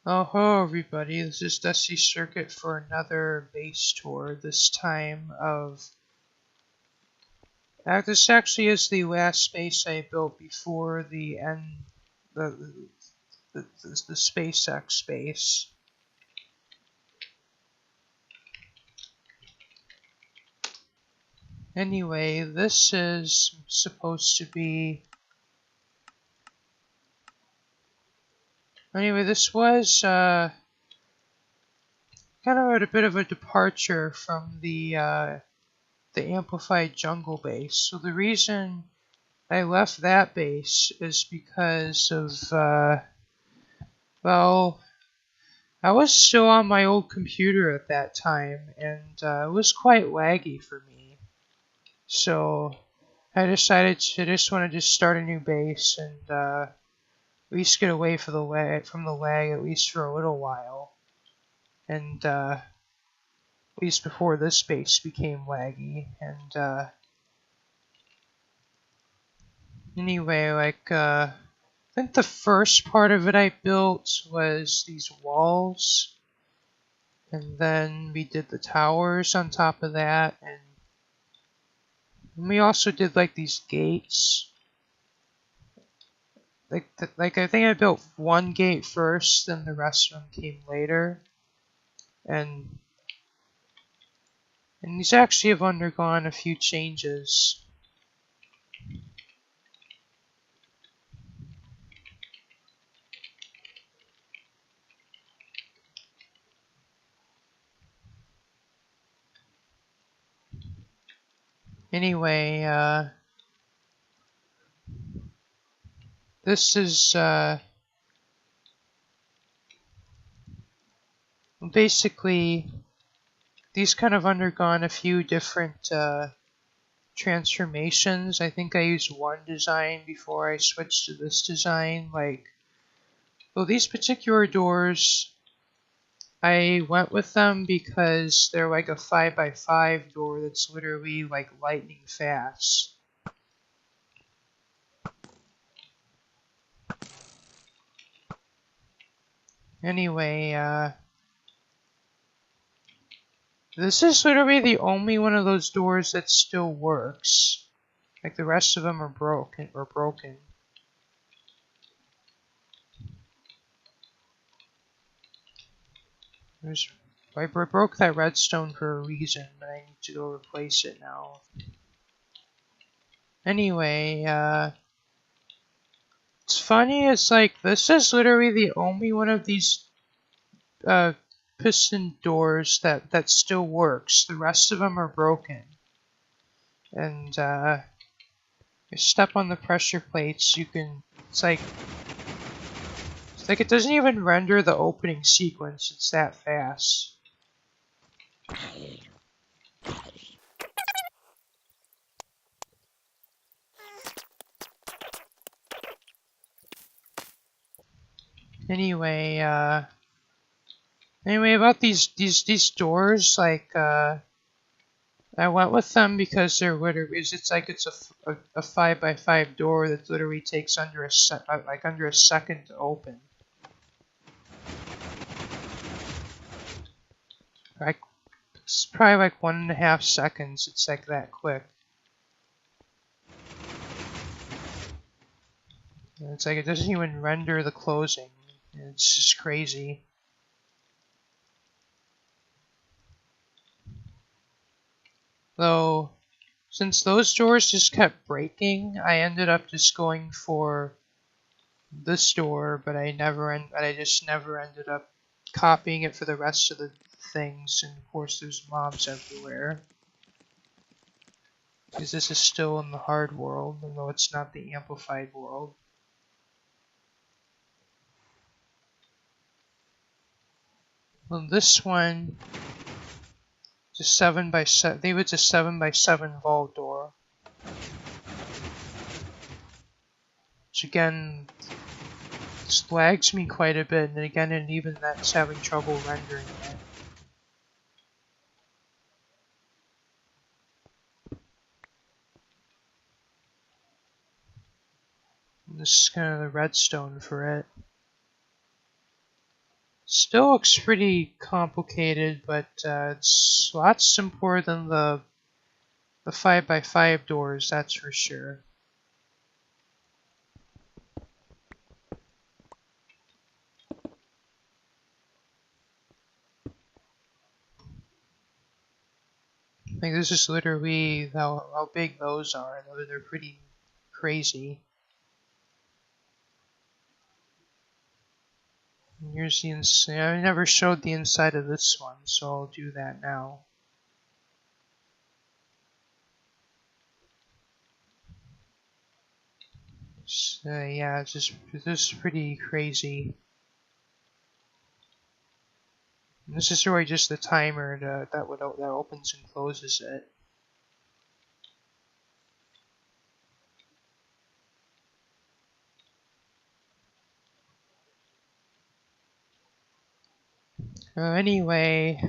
Oh ho everybody, this is Dusty Circuit for another base tour, this time of... this actually is the last base I built before the end, the SpaceX base. Anyway, this is supposed to be... Anyway, this was kind of a bit of a departure from the amplified jungle base. So the reason I left that base is because of, well, I was still on my old computer at that time, and it was quite laggy for me. So I decided to just want to start a new base and at least get away from the lag at least for a little while. And at least before this base became laggy. And anyway, I think the first part of it I built was these walls, and then we did the towers on top of that, and we also did like these gates. Like I think I built one gate first, then the rest of them came later, and these actually have undergone a few changes. Anyway, this is basically, these kind of undergone a few different transformations. I think I used one design before I switched to this design. Well, these particular doors, I went with them because they're like a 5x5 door that's literally like lightning fast. Anyway, this is literally the only one of those doors that still works. Like the rest of them are broken. I broke that redstone for a reason, but I need to go replace it now. Anyway, it's funny, it's like, this is literally the only one of these piston doors that still works. The rest of them are broken. And you step on the pressure plates, it's like it doesn't even render the opening sequence, it's that fast. Anyway, about these doors, I went with them because they're literally, it's a 5x5 door that literally takes under a second to open. It's probably like 1.5 seconds. It's like that quick. And it's like it doesn't even render the closing. It's just crazy. Though, since those doors just kept breaking, I ended up just going for this door, but I just never ended up copying it for the rest of the things. And of course, there's mobs everywhere. Because this is still in the hard world, even though it's not the amplified world. Well, this one, it's a 7x7. They was a 7x7 vault door. Which again, lags me quite a bit, and again, and even that's having trouble rendering it. And this is kind of the redstone for it. Still looks pretty complicated, but it's lots simpler than the 5x5 doors, that's for sure. Like this is literally how big those are. They're pretty crazy. And here's the inside. I never showed the inside of this one, so I'll do that now. So, yeah, it's just pretty crazy. And this is really just the timer that opens and closes it. Anyway,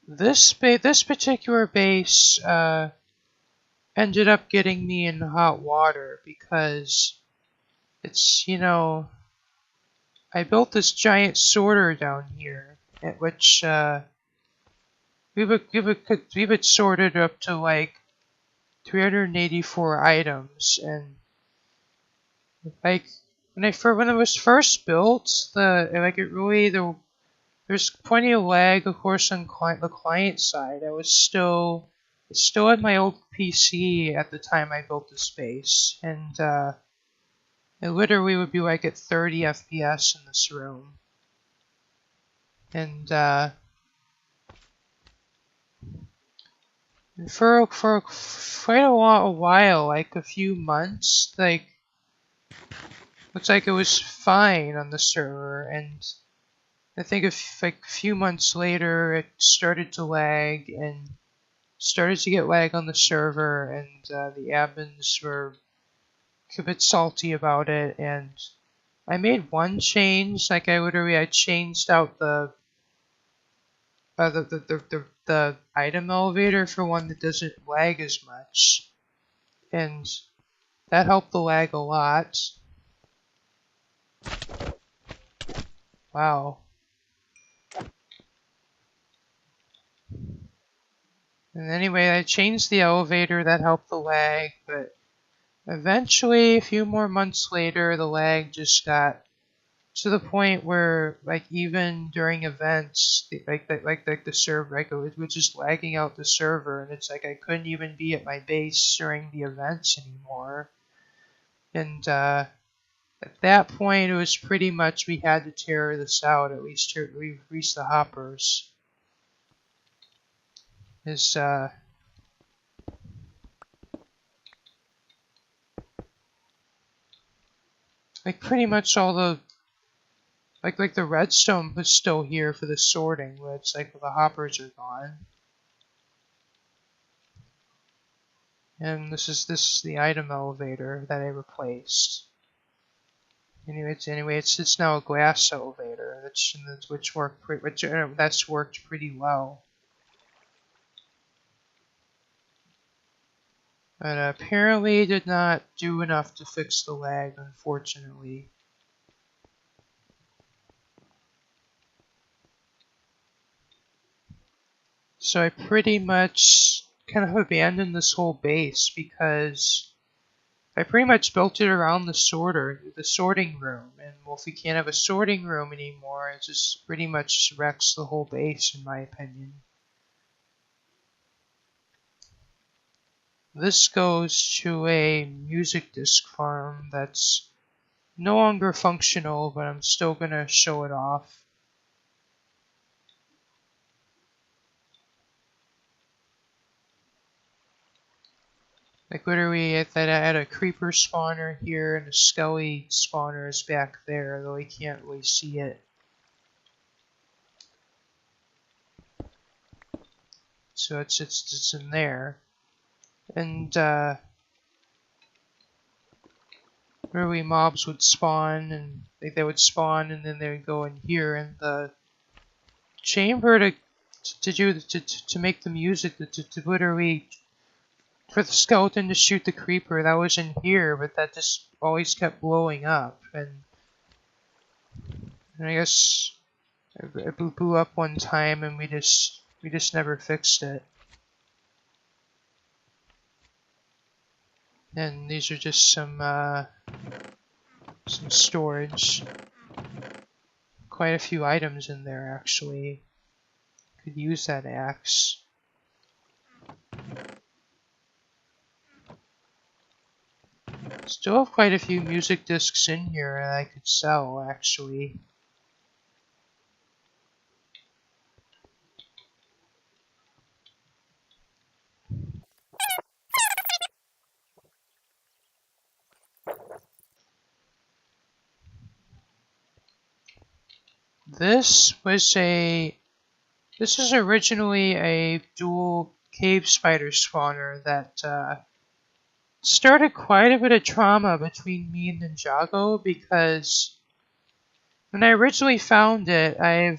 this particular base ended up getting me in hot water because it's, I built this giant sorter down here, at which we would sort it up to like 384 items, and like when it was first built, there's plenty of lag, of course, on the client side. It's still on my old PC at the time I built this base, and it literally would be like at 30 FPS in this room. And for quite a while, like a few months, like looks like it was fine on the server, and I think like a few months later, it started to lag and started to get lag on the server, and the admins were a bit salty about it. And I made one change, like I changed out the item elevator for one that doesn't lag as much, and that helped the lag a lot. Wow. And anyway, I changed the elevator, that helped the lag, but eventually, a few more months later, the lag just got to the point where, like, even during events, the server, like, it was just lagging out the server, and it's like I couldn't even be at my base during the events anymore. And at that point, it was pretty much we had to tear this out. At least we reached the hoppers. Is like pretty much all the like the redstone was still here for the sorting, but it's like the hoppers are gone. And this is the item elevator that I replaced. Anyway, it's now a glass elevator, that's worked pretty well. But apparently did not do enough to fix the lag, unfortunately. So I pretty much kind of abandoned this whole base because I pretty much built it around the sorting room. And well, if we can't have a sorting room anymore, it just pretty much wrecks the whole base, in my opinion. This goes to a music disc farm that's no longer functional, but I'm still gonna show it off. Like literally, I had a creeper spawner here and a skelly spawner is back there, though I can't really see it. So it's in there, and literally mobs would spawn, and they would spawn, and then they would go in here, and the chamber to make the music to literally for the skeleton to shoot the creeper, that was in here, but that just always kept blowing up, and I guess It blew up one time, and we just never fixed it. And these are just some storage. Quite a few items in there, actually. Could use that axe. Still have quite a few music discs in here that I could sell, actually. This is originally a dual cave spider spawner that started quite a bit of trauma between me and Ninjago, because when I originally found it, I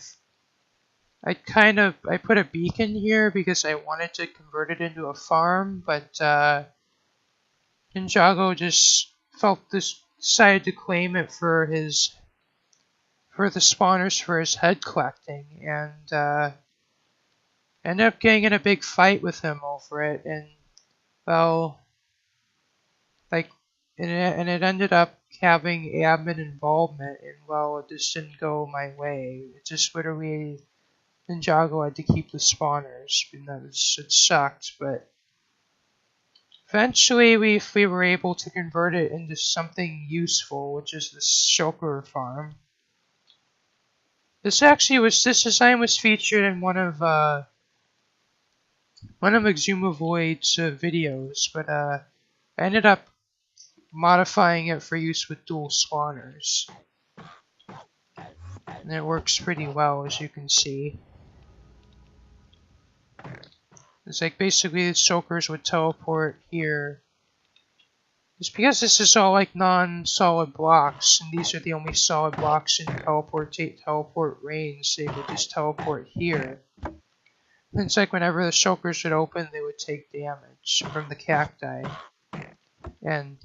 put a beacon here because I wanted to convert it into a farm, but Ninjago just decided to claim it for the spawners for his head collecting, and ended up getting in a big fight with him over it, and well, like, and it ended up having admin involvement, and well, it just didn't go my way. It just literally, Ninjago had to keep the spawners, and it sucked, but eventually we were able to convert it into something useful, which is this shulker farm. This design was featured in one of Exumavoid's videos, but I ended up modifying it for use with dual spawners. And it works pretty well, as you can see. It's like basically the shulkers would teleport here. It's because this is all like non-solid blocks, and these are the only solid blocks in teleport range. They would just teleport here. And it's like whenever the shulkers would open, they would take damage from the cacti, and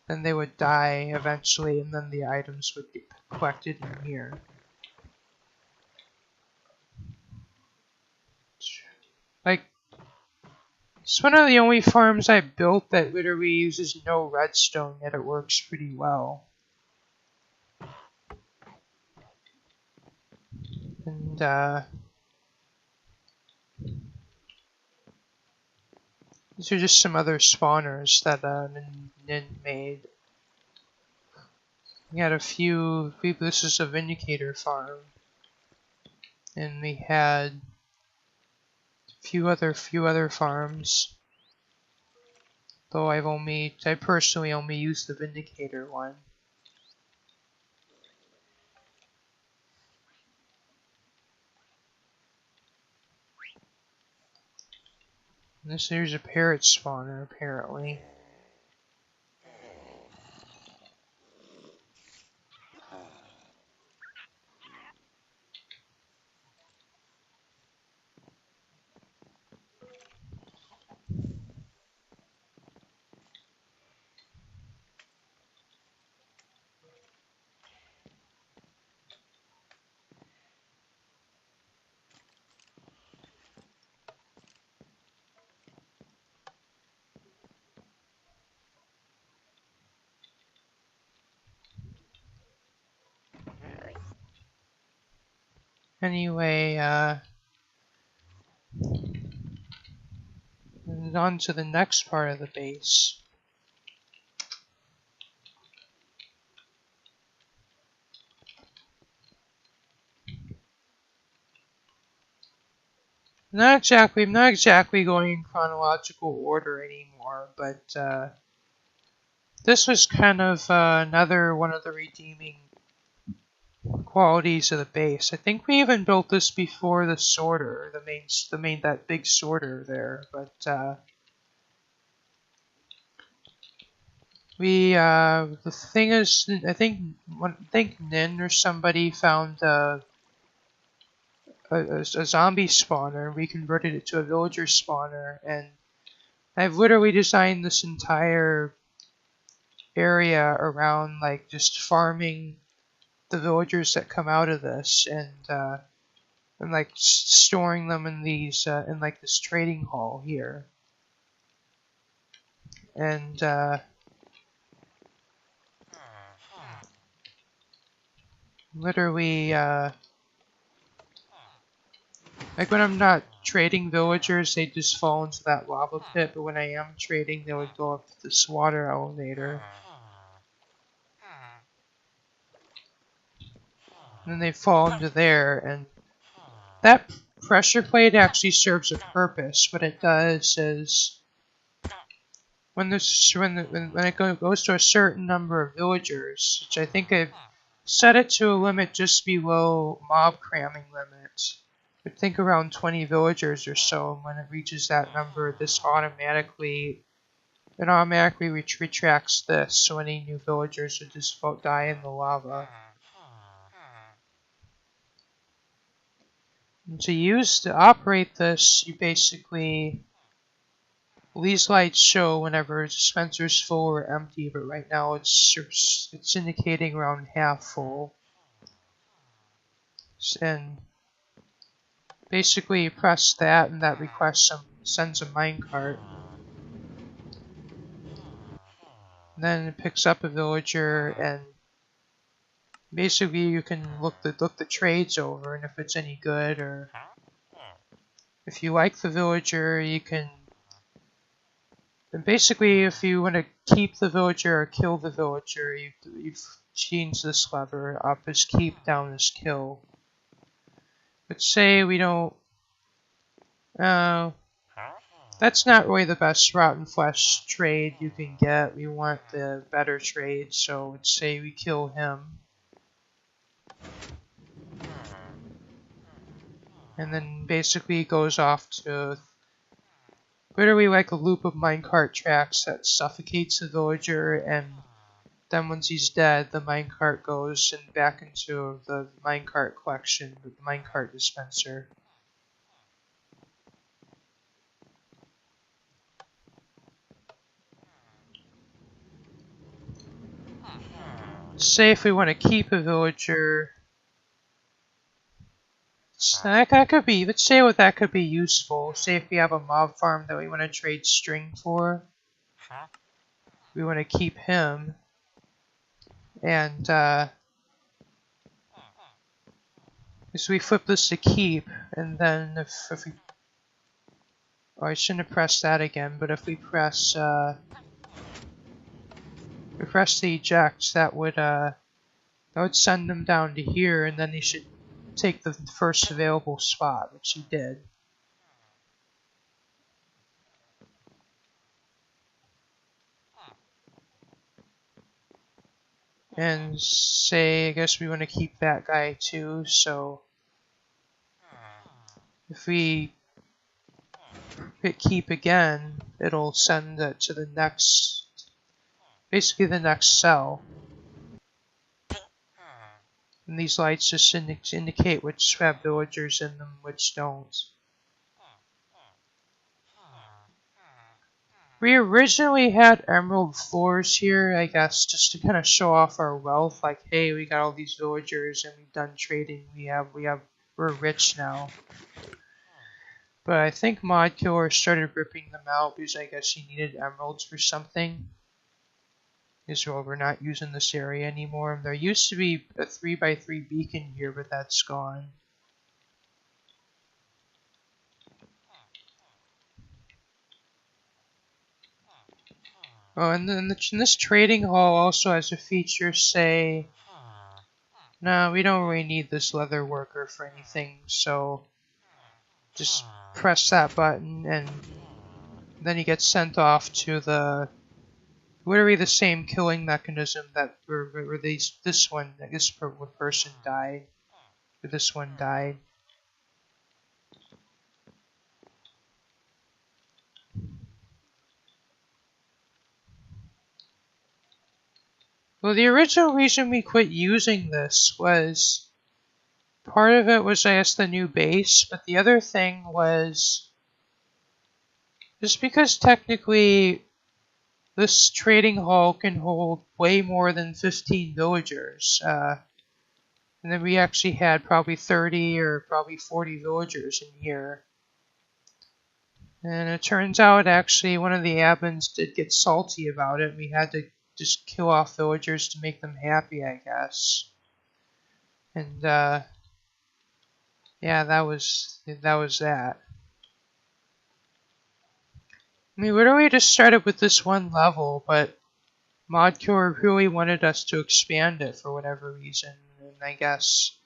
then they would die eventually, and then the items would get collected in here. Like, it's one of the only farms I built that literally uses no redstone, yet it works pretty well. And these are just some other spawners that Nin made. We had a few. This is a Vindicator farm, and we had a few other farms. Though I personally only used the Vindicator one. And here's a parrot spawner, apparently. Anyway, on to the next part of the base. I'm not exactly going in chronological order anymore, but this was kind of another one of the redeeming qualities of the base. I think we even built this before the sorter, that big sorter there, but the thing is, I think Nin or somebody found a zombie spawner. We converted it to a villager spawner, and I've literally designed this entire area around like just farming the villagers that come out of this, and like storing them in these in like this trading hall here, and literally like when I'm not trading villagers, they just fall into that lava pit, but when I am trading, they would go up this water elevator. And then they fall into there, and that pressure plate actually serves a purpose. What it does is when it goes to a certain number of villagers, which I think I've set it to a limit just below mob cramming limit. But think around 20 villagers or so, and when it reaches that number, this automatically retracts this, so any new villagers would just die in the lava. And to operate this, you basically, these lights show whenever dispenser's full or empty, but right now it's indicating around half full. And basically you press that, and that sends a minecart. Then it picks up a villager, and basically you can look the trades over, and if it's any good, or if you like the villager, you can. And basically, if you want to keep the villager or kill the villager, you change this lever: up is keep, down is kill. But say we don't. That's not really the best rotten flesh trade you can get. We want the better trade, so let's say we kill him. And then basically it goes off to literally like a loop of minecart tracks that suffocates the villager, and then once he's dead, the minecart goes back into the minecart collection, the minecart dispenser. Say if we want to keep a villager, that could be. Let's say what that could be useful. Say if we have a mob farm that we want to trade string for, we want to keep him, and so we flip this to keep, and then if we, oh, I shouldn't have pressed that again. But if we press the eject, that would send them down to here, and then they should take the first available spot, which he did. And say, I guess we want to keep that guy too, so if we hit keep again, it'll send it to the next, basically the next cell. And these lights just indicate which have villagers in them, which don't. We originally had emerald floors here, I guess, just to kind of show off our wealth. Like, hey, we got all these villagers and we've done trading. We're rich now. But I think Mod Killer started ripping them out because I guess he needed emeralds for something. Well, we're not using this area anymore. There used to be a 3x3 beacon here, but that's gone. Oh, and then this trading hall also has a feature say, no, we don't really need this leather worker for anything, so just press that button, and then he gets sent off to the literally the same killing mechanism that where this person died, or this one died. Well, the original reason we quit using this was, part of it was I guess the new base, but the other thing was just because technically this trading hall can hold way more than 15 villagers. And then we actually had probably 30 or probably 40 villagers in here. And it turns out actually one of the admins did get salty about it. We had to just kill off villagers to make them happy, I guess. And yeah, that was that. I mean, we literally just started with this one level, but Modcore really wanted us to expand it for whatever reason, and I guess,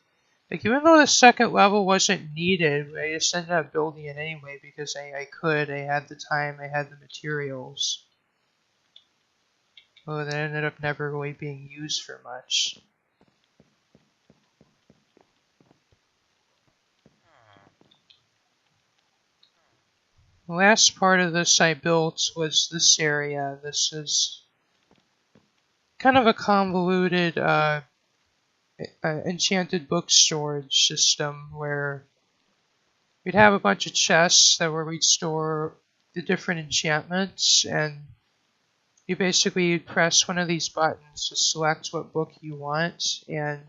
like, even though the second level wasn't needed, I just ended up building it anyway because I could, I had the time, I had the materials. Well, that ended up never really being used for much. The last part of this I built was this area. This is kind of a convoluted enchanted book storage system where we'd have a bunch of chests that where we'd store the different enchantments, and you basically press one of these buttons to select what book you want, and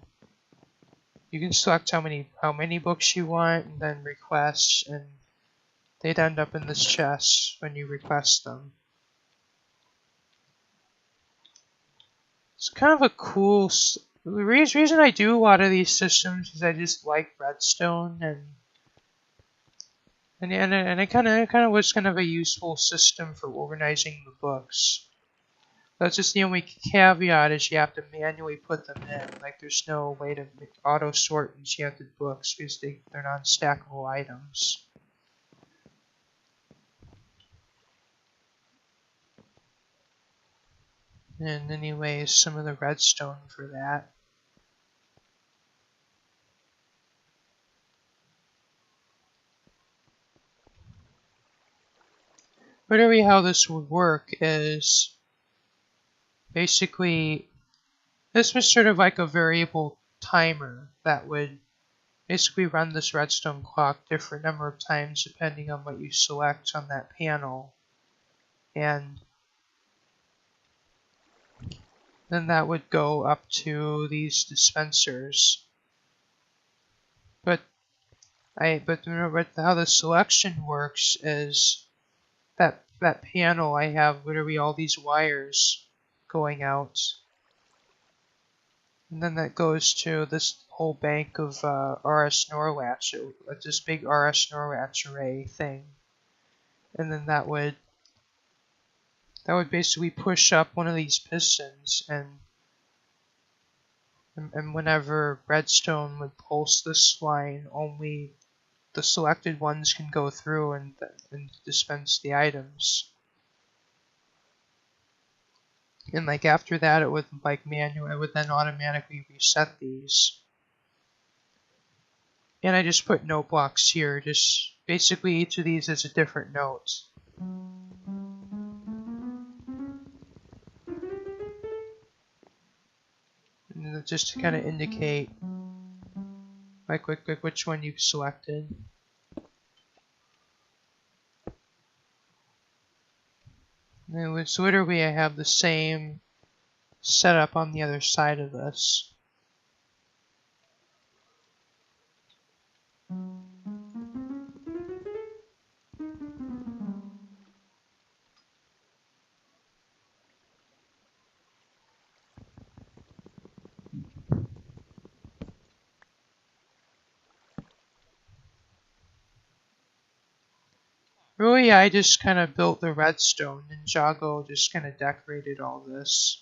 you can select how many books you want, and then request, and they'd end up in this chest when you request them. It's kind of a cool. The reason I do a lot of these systems is I just like Redstone, and it kind of was kind of a useful system for organizing the books. That's just the only caveat is you have to manually put them in. Like there's no way to auto sort enchanted books because they're non-stackable items. And anyways, some of the redstone for that. Literally how this would work is basically this was sort of like a variable timer that would basically run this redstone clock different number of times depending on what you select on that panel. And then that would go up to these dispensers. But how the selection works is that panel I have literally all these wires going out. And then that goes to this whole bank of RS Norlatch, this big RS Norlatch array thing. And then that would basically push up one of these pistons, and whenever redstone would pulse this line, only the selected ones can go through and dispense the items. And like after that, it would it would then automatically reset these. And I just put note blocks here. Just basically each of these is a different note. And just to kind of indicate like which one you've selected. And so literally I have the same setup on the other side of this. Really, I just kind of built the redstone, and Jago just kind of decorated all this.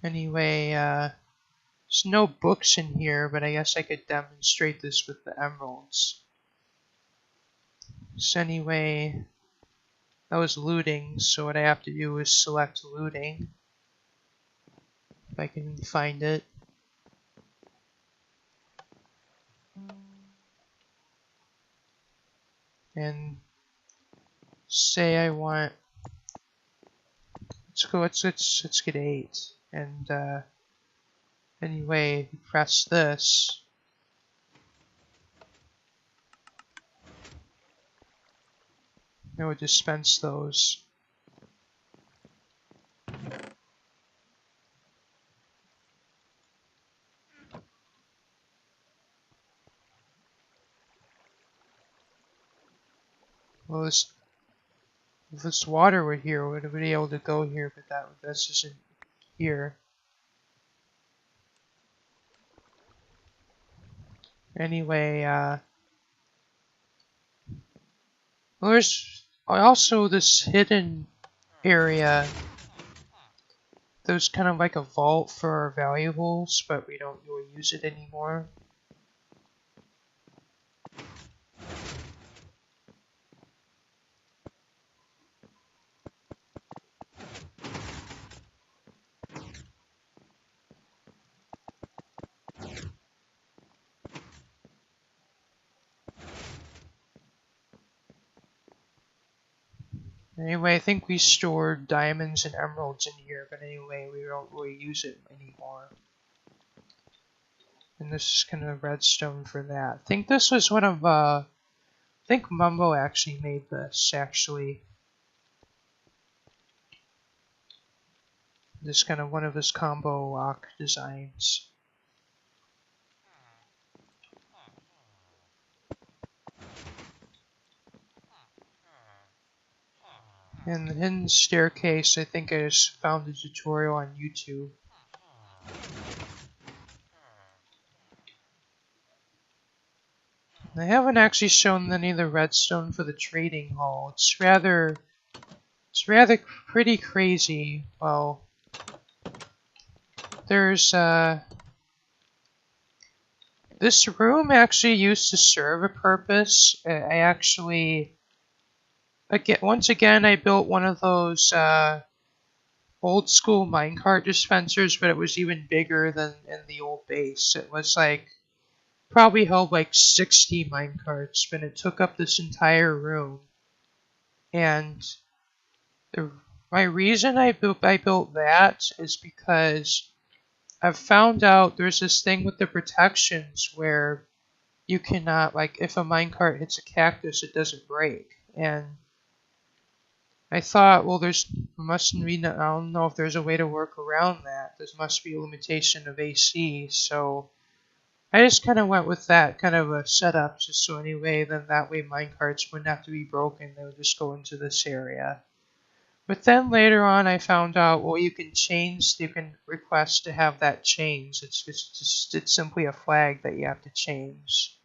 Anyway, there's no books in here, but I guess I could demonstrate this with the emeralds. So anyway, that was looting, so what I have to do is select looting. If I can find it. And say I want, let's get 8. And anyway, press this. that would dispense those. Well, if this water were here, we would be able to go here, but this isn't here. Anyway, well, there's also this hidden area. There's kind of like a vault for our valuables, but we don't really use it anymore. Anyway, I think we stored diamonds and emeralds in here, but anyway, we don't really use it anymore. And this is kind of redstone for that. I think this was one of, I think Mumbo actually made this, actually. This is kind of one of his combo lock designs. And the hidden staircase, I think I just found a tutorial on YouTube. I haven't actually shown any of the redstone for the trading hall. It's rather pretty crazy. Well, there's this room actually used to serve a purpose. I actually, once again, I built one of those old school minecart dispensers, but it was even bigger than in the old base. It was like probably held like 60 minecarts, but it took up this entire room. And my reason I built that is because I've found out there's this thing with the protections where you cannot, like, if a minecart hits a cactus, it doesn't break. And I thought, well, I don't know if there's a way to work around that. There must be a limitation of AC, so I just kind of went with that kind of a setup, just so anyway, then that way minecarts wouldn't have to be broken, they would just go into this area. But then later on I found out, well, you can request to have that changed. It's simply a flag that you have to change.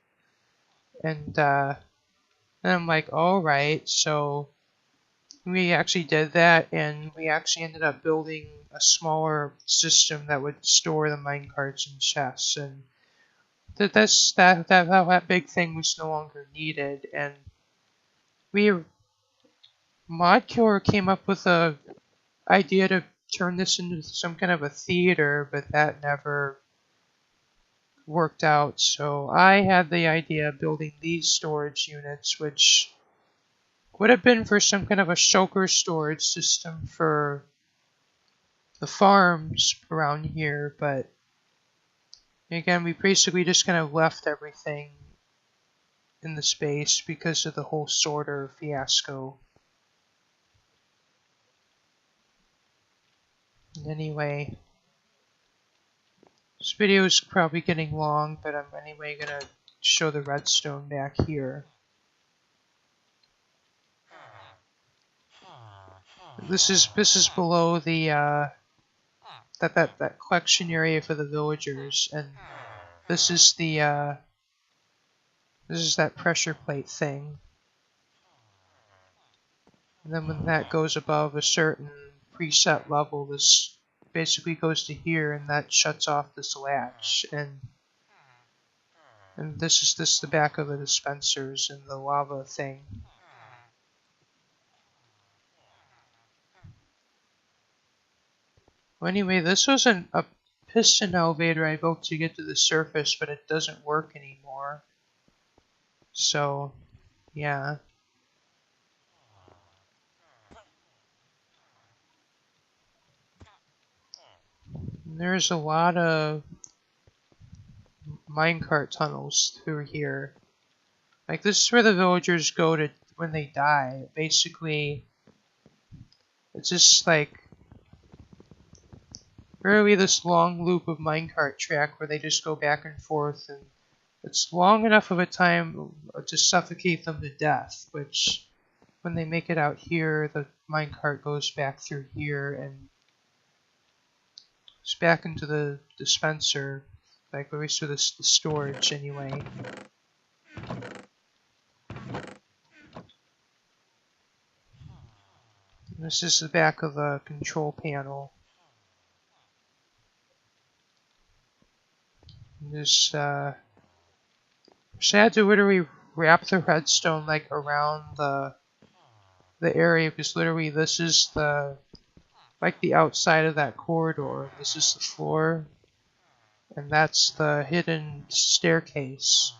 And then I'm like, alright, so we actually did that, and we actually ended up building a smaller system that would store the minecarts in chests, and that big thing was no longer needed, and Modkiller came up with a idea to turn this into some kind of a theater, but that never worked out. So I had the idea of building these storage units, which would have been for some kind of a shulker storage system for the farms around here, but again, we basically just kind of left everything in the space because of the whole sorter fiasco. Anyway, this video is probably getting long, but I'm anyway gonna show the redstone back here. This is below the that collection area for the villagers, and this is the this is that pressure plate thing. And then when that goes above a certain preset level, this basically goes to here, and that shuts off this latch. And this is the back of the dispensers and the lava thing. Well, anyway, this was a piston elevator I built to get to the surface, but it doesn't work anymore. So, yeah. There's a lot of minecart tunnels through here. Like, this is where the villagers go to when they die. Basically, it's just like really this long loop of minecart track where they just go back and forth, and it's long enough of a time to suffocate them to death, which when they make it out here, the minecart goes back through here and it's back into the dispenser, like at least to the storage anyway. And this is the back of the control panel. This so I had to literally wrap the redstone like around the area, because literally this is the like the outside of that corridor. This is the floor, and that's the hidden staircase.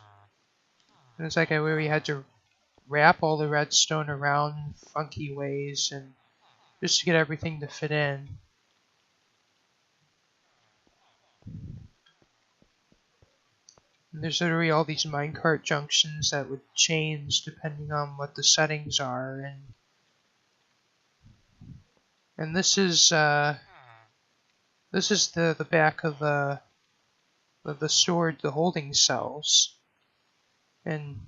And it's like I literally had to wrap all the redstone around in funky ways and just to get everything to fit in. And there's literally all these minecart junctions that would change depending on what the settings are, and this is the back of the storage, the holding cells. And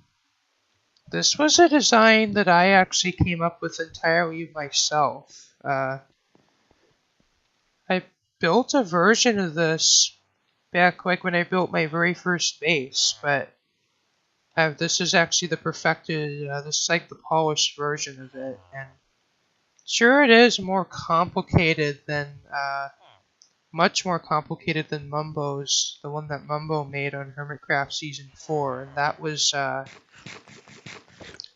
this was a design that I actually came up with entirely myself. I built a version of this back like when I built my very first base, but this is actually the perfected, this is like the polished version of it. And sure, it is more complicated than, much more complicated than Mumbo's, the one that Mumbo made on Hermitcraft Season 4, and that was, I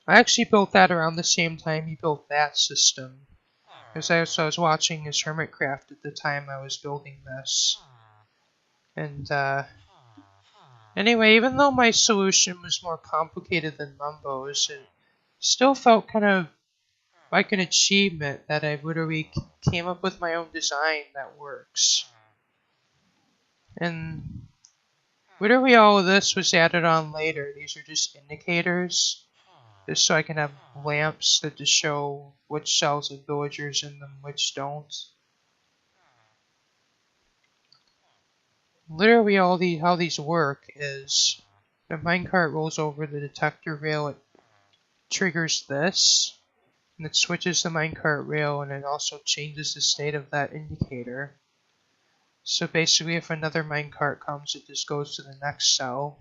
actually built that around the same time he built that system. Because I was watching his Hermitcraft at the time I was building this. And, anyway, even though my solution was more complicated than Mumbo's, it still felt kind of like an achievement that I literally came up with my own design that works. And literally all of this was added on later. These are just indicators, just so I can have lamps that just show which cells have villagers in them, which don't. Literally how these work is the minecart rolls over the detector rail, it triggers this, and it switches the minecart rail, and it also changes the state of that indicator. So basically if another minecart comes, it just goes to the next cell.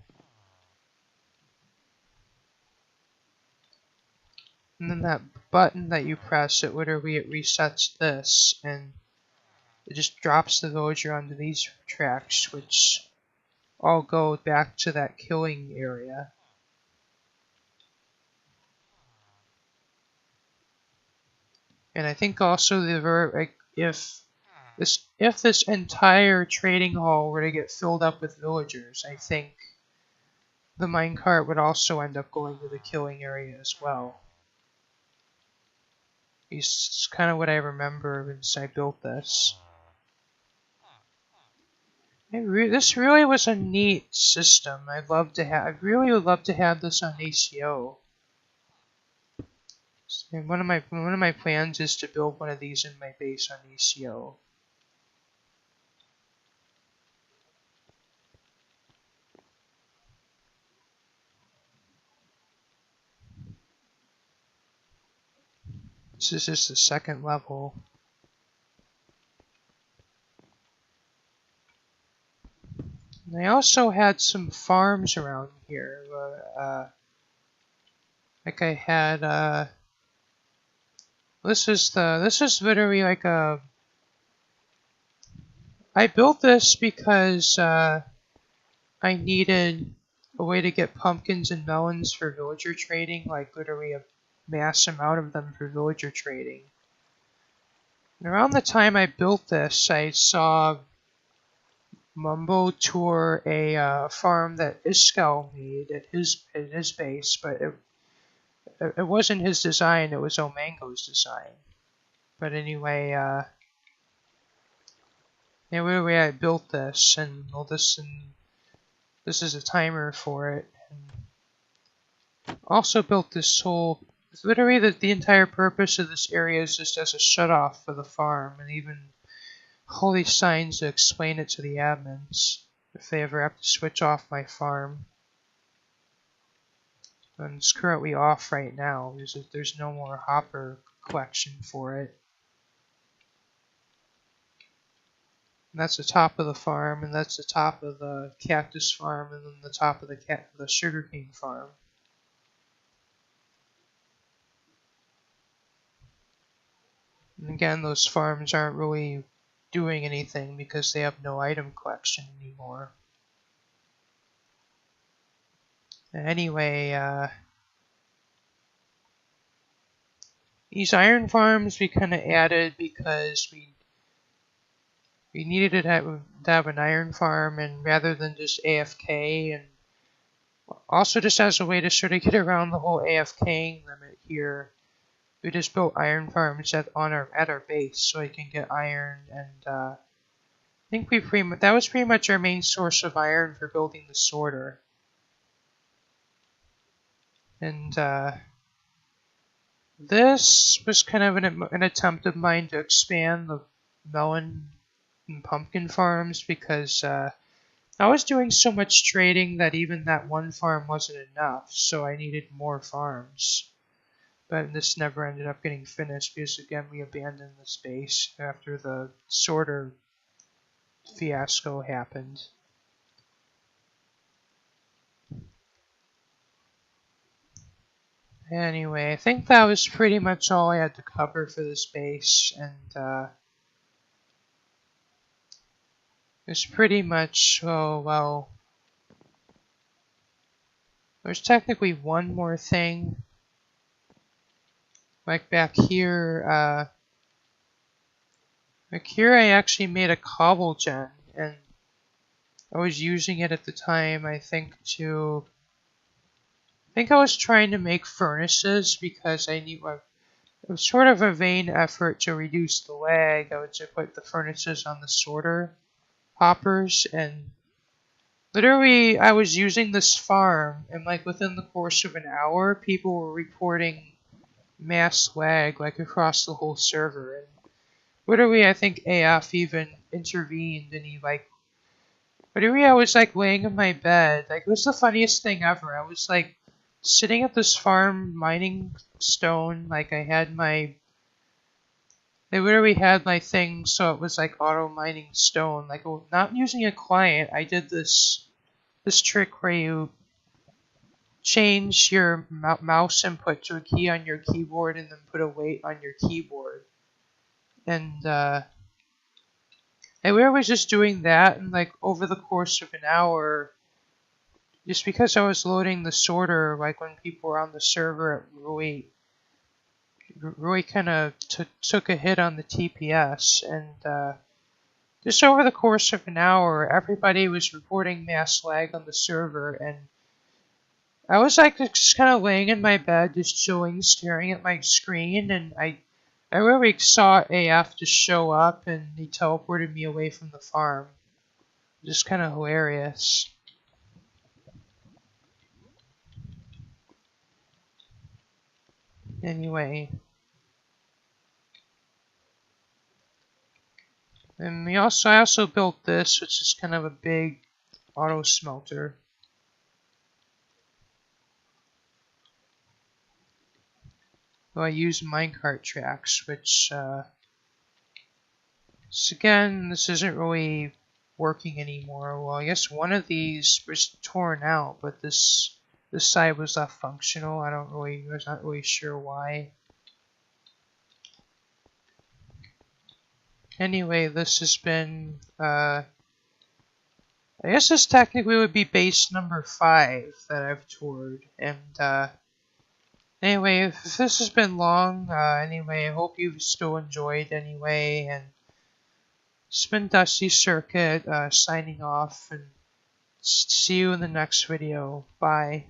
And then that button that you press, it resets this, and it just drops the villager onto these tracks, which all go back to that killing area. And I think also if this entire trading hall were to get filled up with villagers, I think the minecart would also end up going to the killing area as well. It's kind of what I remember since I built this. This really was a neat system. I really would love to have this on ACO. And one of my plans is to build one of these in my base on ACO. This is just the second level. And I also had some farms around here. Like I had this is literally like a. I built this because I needed a way to get pumpkins and melons for villager trading, like literally a mass amount of them for villager trading. And around the time I built this, I saw Mumbo tour a farm that Iskall made at his base, but it wasn't his design, it was Omango's design. But anyway, I built this, and all this, and this is a timer for it. And also built this whole literally the entire purpose of this area is just as a shut-off for the farm, and even all these signs to explain it to the admins if they ever have to switch off my farm. And it's currently off right now because there's no more hopper collection for it. And that's the top of the farm, and that's the top of the cactus farm, and then the top of the sugarcane farm. And again, those farms aren't really doing anything because they have no item collection anymore. Anyway, these iron farms we kind of added because we needed to have an iron farm, and rather than just AFK, and also just as a way to sort of get around the whole AFKing limit here, we just built iron farms at our base so we can get iron, and I think that was pretty much our main source of iron for building the sorter. And this was kind of an attempt of mine to expand the melon and pumpkin farms because I was doing so much trading that even that one farm wasn't enough, so I needed more farms. But this never ended up getting finished because, again, we abandoned the space after the sorter fiasco happened. Anyway, I think that was pretty much all I had to cover for this base, and it's pretty much, oh, well, there's technically one more thing. Like back here, I actually made a cobble gen, and I was using it at the time, I think I was trying to make furnaces because it was sort of a vain effort to reduce the lag. I would just put the furnaces on the sorter hoppers, and literally I was using this farm, and like within the course of an hour, people were reporting mass lag like across the whole server. And literally, I think AF even intervened, and literally I was like laying in my bed. Like, it was the funniest thing ever. I was like sitting at this farm mining stone. Like, they literally had my thing, so it was like auto mining stone. Like, not using a client, I did this trick where you change your mouse input to a key on your keyboard and then put a weight on your keyboard. And I was just doing that, and like over the course of an hour, just because I was loading the sorter, like when people were on the server, it really kind of took a hit on the TPS, and just over the course of an hour, everybody was reporting mass lag on the server, and I was like just kind of laying in my bed, just chilling, staring at my screen, and I really saw AF just show up, and he teleported me away from the farm. Just kind of hilarious. Anyway. And I also built this, which is kind of a big auto smelter. Well, I use minecart tracks, which, again, this isn't really working anymore. Well, I guess one of these was torn out, but this side was left functional. I was not really sure why. Anyway, this has been, I guess this technically would be base number 5 that I've toured, and, anyway, if this has been long, anyway, I hope you've still enjoyed anyway, and it's been Dusty Circuit, signing off, and see you in the next video. Bye.